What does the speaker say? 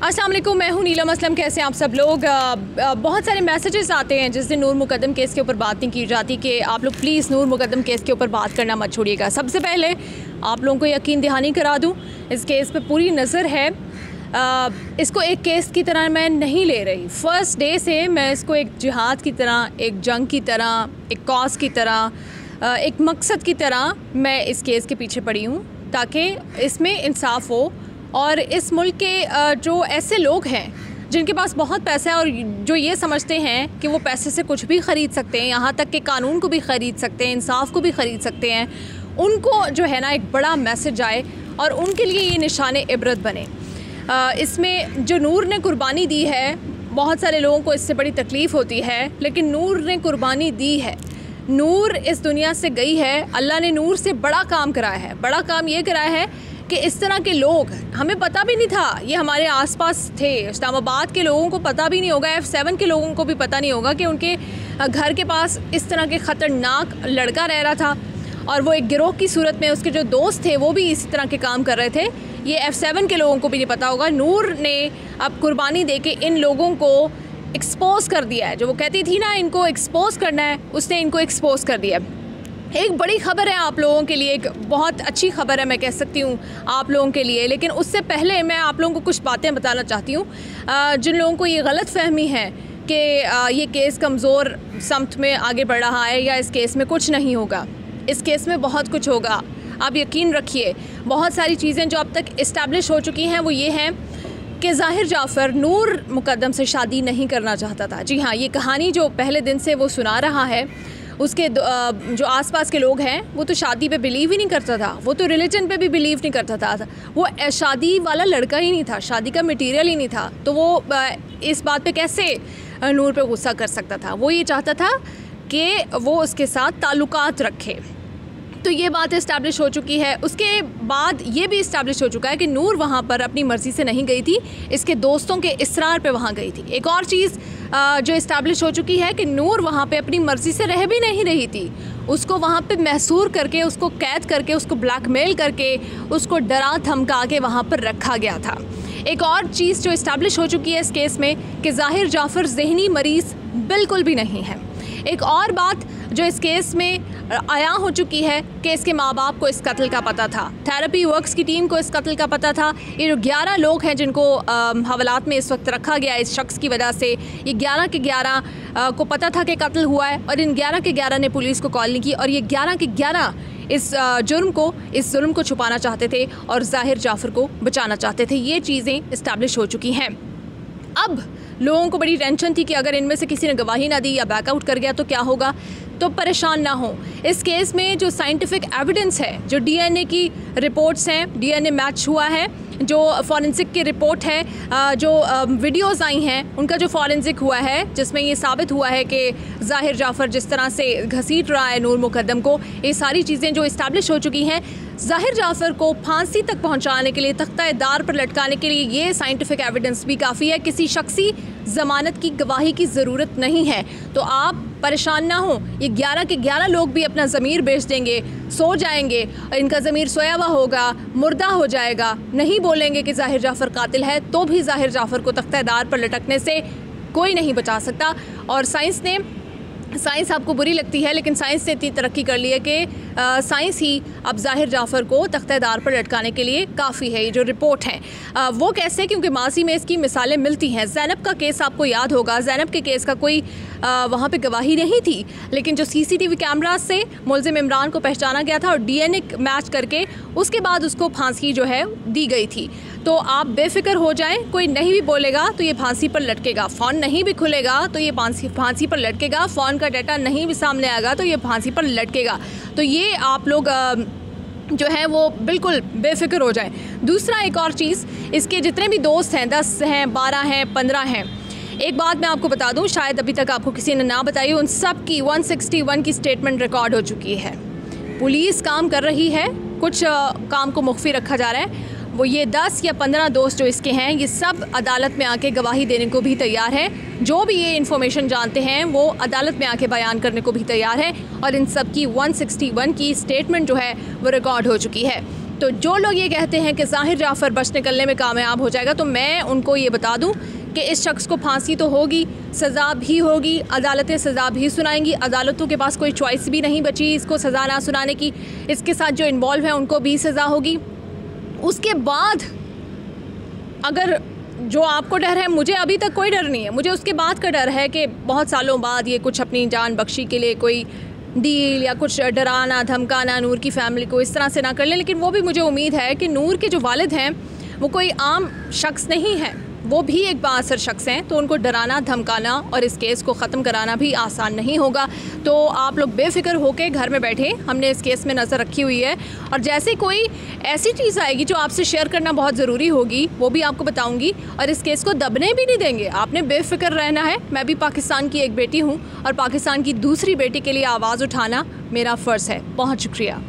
अस्सलाम वालेकुम, मैं हूं नीलम असलम। कैसे हैं आप सब लोग? बहुत सारे मैसेजेस आते हैं जिस दिन नूर मुकद्दम केस के ऊपर बात नहीं की जाती कि आप लोग प्लीज़ नूर मुकद्दम केस के ऊपर बात करना मत छोड़िएगा। सबसे पहले आप लोगों को यकीन दहानी करा दूं, इस केस पे पूरी नज़र है। इसको एक केस की तरह मैं नहीं ले रही। फ़र्स्ट डे से मैं इसको एक जिहाद की तरह, एक जंग की तरह, एक कॉज की तरह, एक मकसद की तरह मैं इस केस के पीछे पड़ी हूँ ताकि इसमें इंसाफ हो। और इस मुल्क के जो ऐसे लोग हैं जिनके पास बहुत पैसा है और जो ये समझते हैं कि वो पैसे से कुछ भी ख़रीद सकते हैं, यहाँ तक कि कानून को भी ख़रीद सकते हैं, इंसाफ को भी ख़रीद सकते हैं, उनको जो है ना एक बड़ा मैसेज आए और उनके लिए ये निशान इबरत बने। इसमें जो नूर ने कुर्बानी दी है, बहुत सारे लोगों को इससे बड़ी तकलीफ़ होती है, लेकिन नूर ने कुर्बानी दी है। नूर इस दुनिया से गई है। अल्लाह ने नूर से बड़ा काम कराया है। बड़ा काम ये कराया है कि इस तरह के लोग, हमें पता भी नहीं था ये हमारे आसपास थे। इस्लामाबाद के लोगों को पता भी नहीं होगा, F7 के लोगों को भी पता नहीं होगा कि उनके घर के पास इस तरह के ख़तरनाक लड़का रह रहा था और वो एक गिरोह की सूरत में, उसके जो दोस्त थे वो भी इस तरह के काम कर रहे थे। ये F7 के लोगों को भी नहीं पता होगा। नूर ने अब कुर्बानी दे के इन लोगों को एक्सपोज कर दिया है। जो वो कहती थी ना इनको एक्सपोज करना है, उसने इनको एक्सपोज कर दिया। एक बड़ी ख़बर है आप लोगों के लिए, एक बहुत अच्छी ख़बर है मैं कह सकती हूँ आप लोगों के लिए। लेकिन उससे पहले मैं आप लोगों को कुछ बातें बताना चाहती हूँ। जिन लोगों को ये गलत फहमी है कि ये केस कमज़ोर समत में आगे बढ़ रहा है या इस केस में कुछ नहीं होगा, इस केस में बहुत कुछ होगा। आप यकीन रखिए, बहुत सारी चीज़ें जो अब तक इस्टेब्लिश हो चुकी हैं वो ये हैं कि ज़ाहिर जाफ़र नूर मुकद्दम से शादी नहीं करना चाहता था। जी हाँ, ये कहानी जो पहले दिन से वो सुना रहा है, उसके जो आसपास के लोग हैं वो तो शादी पे बिलीव ही नहीं करता था, वो तो रिलीजन पे भी बिलीव नहीं करता था, वो शादी वाला लड़का ही नहीं था, शादी का मटेरियल ही नहीं था। तो वो इस बात पे कैसे नूर पे गुस्सा कर सकता था? वो ये चाहता था कि वो उसके साथ ताल्लुकात रखे। तो ये बात इस्टेब्लिश हो चुकी है। उसके बाद ये भी इस्टेब्लिश हो चुका है कि नूर वहाँ पर अपनी मर्ज़ी से नहीं गई थी, इसके दोस्तों के इसरार पे वहाँ गई थी। एक और चीज़ जो इस्टेब्लिश हो चुकी है कि नूर वहाँ पे अपनी मर्ज़ी से रह भी नहीं रही थी, उसको वहाँ पे महसूर करके, उसको कैद करके, उसको ब्लैकमेल करके, उसको डरा धमका के वहाँ पर रखा गया था। एक और चीज़ जो इस्टेब्लिश हो चुकी है इस केस में कि ज़ाहिर जाफ़र ज़हनी मरीज़ बिल्कुल भी नहीं है। एक और बात जो इस केस में आया हो चुकी है कि इसके माँ बाप को इस कत्ल का पता था, थेरेपी वर्क्स की टीम को इस कत्ल का पता था। ये जो 11 लोग हैं जिनको हवालात में इस वक्त रखा गया इस शख्स की वजह से, ये 11 के 11 को पता था कि कत्ल हुआ है और इन 11 के 11 ने पुलिस को कॉल नहीं की और ये 11 के 11 इस जुर्म को छुपाना चाहते थे और ज़ाहिर जाफ़र को बचाना चाहते थे। ये चीज़ें इस्टेब्लिश हो चुकी हैं। अब लोगों को बड़ी टेंशन थी कि अगर इनमें से किसी ने गवाही ना दी या बैकआउट कर गया तो क्या होगा। तो परेशान ना हो। इस केस में जो साइंटिफिक एविडेंस है, जो डीएनए की रिपोर्ट्स हैं, डीएनए मैच हुआ है, जो फॉरेंसिक की रिपोर्ट है, जो वीडियोस आई हैं उनका जो फॉरेंसिक हुआ है जिसमें ये साबित हुआ है कि ज़ाहिर जाफ़र जिस तरह से घसीट रहा है नूर मुकद्दम को, ये सारी चीज़ें जो इस्टेब्लिश हो चुकी हैं, ज़ाहिर जाफ़र को फांसी तक पहुंचाने के लिए, तख्ता-ए-दार पर लटकाने के लिए ये साइंटिफिक एविडेंस भी काफ़ी है। किसी शख्सी ज़मानत की गवाही की ज़रूरत नहीं है। तो आप परेशान ना हो। ये 11 के 11 लोग भी अपना ज़मीर बेच देंगे, सो जाएंगे, इनका ज़मीर सोया हुआ होगा, मुर्दा हो जाएगा, नहीं बोलेंगे कि ज़ाहिर जाफ़र कातिल है, तो भी ज़ाहिर जाफ़र को तख्ता-ए-दार पर लटकने से कोई नहीं बचा सकता। और साइंस आपको बुरी लगती है, लेकिन साइंस ने इतनी तरक्की कर ली है कि साइंस ही अब ज़ाहिर जाफ़र को तख्ता-ए-दार पर लटकाने के लिए काफ़ी है। ये जो रिपोर्ट है वो कैसे, क्योंकि माजी में इसकी मिसालें मिलती हैं। ज़ैनब का केस आपको याद होगा, ज़ैनब के केस का कोई वहाँ पे गवाही नहीं थी, लेकिन जो CCTV कैमरा से मुलज़िम इमरान को पहचाना गया था और DNA मैच करके उसके बाद उसको फांसी जो है दी गई थी। तो आप बेफिक्र हो जाएं, कोई नहीं भी बोलेगा तो ये फांसी पर लटकेगा, फ़ोन नहीं भी खुलेगा तो ये फांसी पर लटकेगा, फ़ोन का डाटा नहीं भी सामने आएगा तो ये फांसी पर लटकेगा। तो ये आप लोग जो है वो बिल्कुल बेफिक्र हो जाएं। दूसरा एक और चीज़, इसके जितने भी दोस्त हैं, 10 हैं, 12 हैं, 15 हैं, एक बात मैं आपको बता दूं, शायद अभी तक आपको किसी ने ना बताई, उन सब की 161 की स्टेटमेंट रिकॉर्ड हो चुकी है। पुलिस काम कर रही है, कुछ काम को मुख्फी रखा जा रहा है। वो ये 10 या 15 दोस्त जो इसके हैं, ये सब अदालत में आके गवाही देने को भी तैयार है। जो भी ये इन्फॉर्मेशन जानते हैं वो अदालत में आके बयान करने को भी तैयार है और इन सब की 161 की स्टेटमेंट जो है वो रिकॉर्ड हो चुकी है। तो जो लोग ये कहते हैं कि ज़ाहिर जाफ़र बच निकलने में कामयाब हो जाएगा, तो मैं उनको ये बता दूं कि इस शख्स को फांसी तो होगी, सज़ा भी होगी, अदालतें सज़ा भी सुनाएंगी। अदालतों के पास कोई चॉइस भी नहीं बची इसको सज़ा ना सुनाने की। इसके साथ जो इन्वॉल्व हैं उनको भी सज़ा होगी। उसके बाद अगर जो आपको डर है, मुझे अभी तक कोई डर नहीं है। मुझे उसके बाद का डर है कि बहुत सालों बाद ये कुछ अपनी जान बख्शी के लिए कोई डील या कुछ डराना धमकाना नूर की फैमिली को इस तरह से ना कर ले। लेकिन वो भी मुझे उम्मीद है कि नूर के जो वालिद हैं वो कोई आम शख्स नहीं है, वो भी एक बाअसर शख्स हैं, तो उनको डराना धमकाना और इस केस को ख़त्म कराना भी आसान नहीं होगा। तो आप लोग बेफिक्र होकर घर में बैठे, हमने इस केस में नज़र रखी हुई है और जैसे कोई ऐसी चीज़ आएगी जो आपसे शेयर करना बहुत ज़रूरी होगी वो भी आपको बताऊंगी और इस केस को दबने भी नहीं देंगे। आपने बेफिक्र रहना है। मैं भी पाकिस्तान की एक बेटी हूँ और पाकिस्तान की दूसरी बेटी के लिए आवाज़ उठाना मेरा फ़र्ज़ है। बहुत शुक्रिया।